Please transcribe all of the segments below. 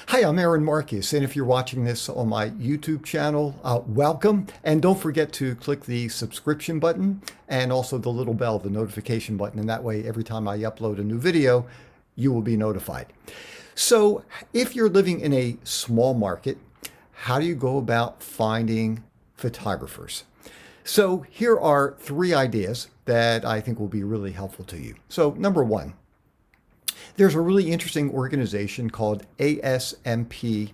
Hi, I'm Aaron Marcus, and if you're watching this on my YouTube channel, welcome. And don't forget to click the subscription button and also the little bell, the notification button, and that way every time I upload a new video, you will be notified. So if you're living in a small market, how do you go about finding photographers? So here are three ideas that I think will be really helpful to you. So number one, there's a really interesting organization called ASMP,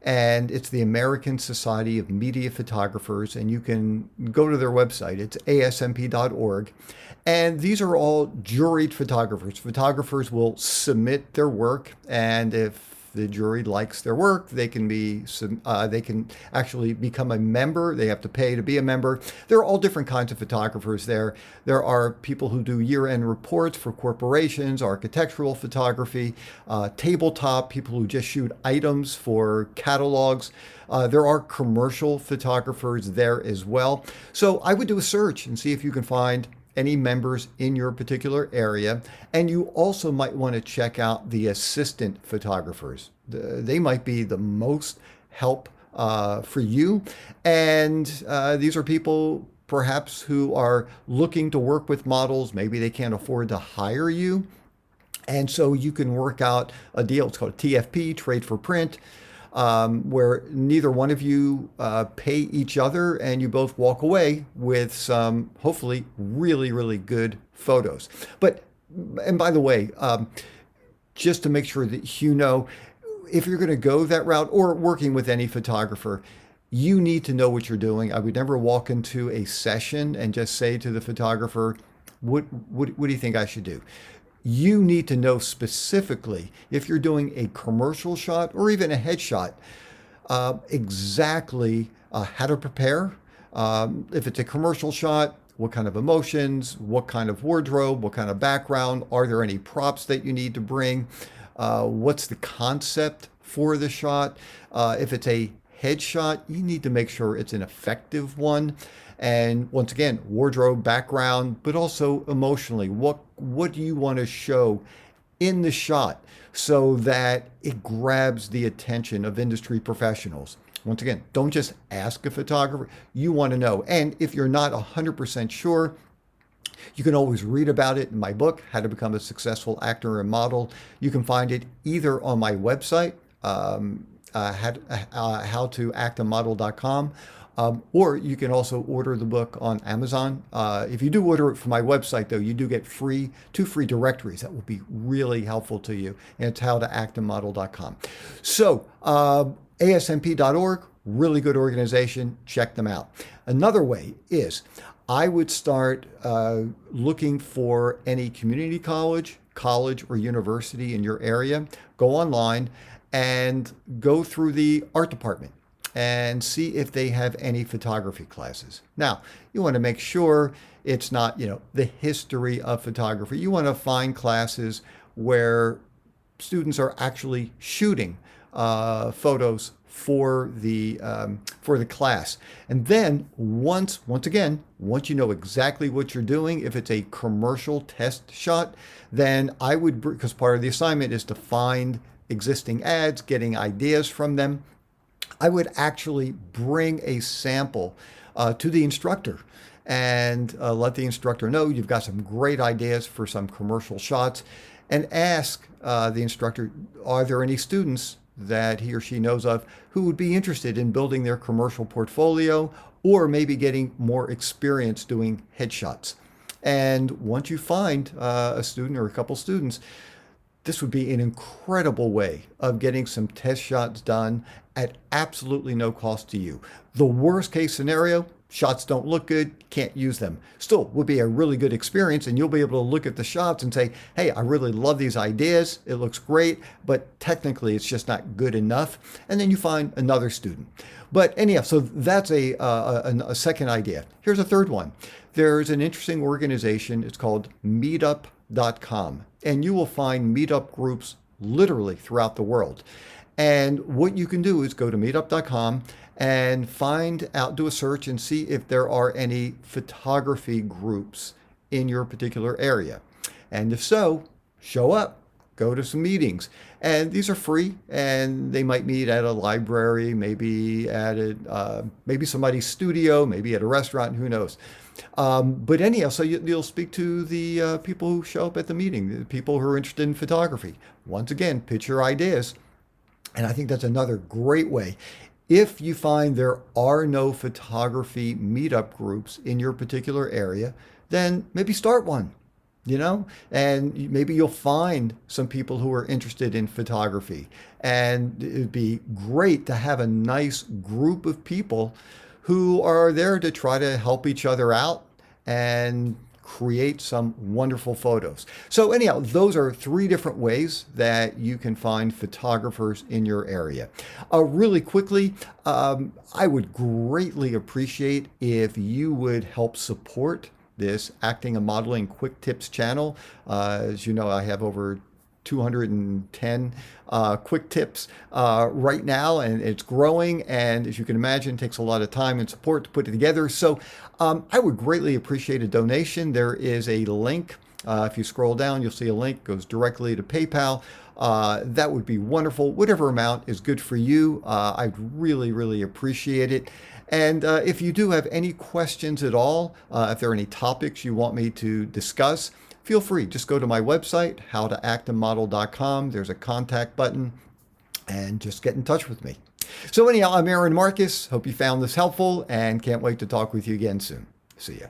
and it's the American Society of Media Photographers, and you can go to their website. It's asmp.org. And these are all juried photographers. Photographers will submit their work, and if the jury likes their work, they can actually become a member. They have to pay to be a member. There are all different kinds of photographers there. There are people who do year-end reports for corporations, architectural photography, tabletop, people who just shoot items for catalogs. There are commercial photographers there as well. So I would do a search and see if you can find any members in your particular area. And you also might want to check out the assistant photographers. They might be the most help for you. And these are people perhaps who are looking to work with models. Maybe they can't afford to hire you. And so you can work out a deal. It's called a TFP, trade for print, where neither one of you pay each other and you both walk away with some hopefully really, really good photos. And by the way, just to make sure that you know, if you're going to go that route or working with any photographer, you need to know what you're doing. I would never walk into a session and just say to the photographer, what do you think I should do? You need to know specifically, if you're doing a commercial shot or even a headshot, exactly how to prepare. If it's a commercial shot, what kind of emotions, what kind of wardrobe, what kind of background, are there any props that you need to bring? What's the concept for the shot? If it's a headshot, you need to make sure it's an effective one. And once again, wardrobe, background, but also emotionally, what do you want to show in the shot so that it grabs the attention of industry professionals? Once again, don't just ask a photographer. You want to know. And if you're not 100% sure, you can always read about it in my book, How to Become a Successful Actor and Model. You can find it either on my website, howtoactamodel.com. Or you can also order the book on Amazon. If you do order it from my website, though, you do get two free directories that will be really helpful to you. And it's howtoactamodel.com. So asmp.org, really good organization. Check them out. Another way is I would start looking for any community college or university in your area. Go online and go through the art department and see if they have any photography classes. Now, you want to make sure it's not, the history of photography. You want to find classes where students are actually shooting photos for the class. And then once you know exactly what you're doing, if it's a commercial test shot, then I would, because part of the assignment is to find existing ads, getting ideas from them, I would actually bring a sample to the instructor and let the instructor know you've got some great ideas for some commercial shots, and ask the instructor, are there any students that he or she knows of who would be interested in building their commercial portfolio or maybe getting more experience doing headshots? And once you find a student or a couple students, this would be an incredible way of getting some test shots done at absolutely no cost to you. The worst case scenario, shots don't look good, can't use them. Still, would be a really good experience, and you'll be able to look at the shots and say, hey, I really love these ideas, it looks great, but technically it's just not good enough. And then you find another student. But anyhow, so that's a second idea. Here's a third one. There's an interesting organization, it's called Meetup.com. And you will find meetup groups literally throughout the world. And what you can do is go to meetup.com and do a search and see if there are any photography groups in your particular area. And if so, show up, go to some meetings. And these are free, and they might meet at a library, maybe at maybe somebody's studio, maybe at a restaurant, who knows. But anyhow, so you'll speak to the people who show up at the meeting, the people who are interested in photography. Once again, pitch your ideas. And I think that's another great way. If you find there are no photography meetup groups in your particular area, then maybe start one, and maybe you'll find some people who are interested in photography. And it'd be great to have a nice group of people who are there to try to help each other out and create some wonderful photos. So anyhow, those are 3 different ways that you can find photographers in your area. Really quickly, I would greatly appreciate if you would help support this Acting and Modeling Quick Tips channel. As you know, I have over 210 quick tips right now, and it's growing. And as you can imagine, it takes a lot of time and support to put it together. So I would greatly appreciate a donation. There is a link. If you scroll down, you'll see a link goes directly to PayPal. That would be wonderful. Whatever amount is good for you, I'd really, really appreciate it. And if you do have any questions at all, if there are any topics you want me to discuss, feel free. Just go to my website, howtoactandmodel.com. There's a contact button, and just get in touch with me. So anyhow, I'm Aaron Marcus. Hope you found this helpful, and can't wait to talk with you again soon. See ya.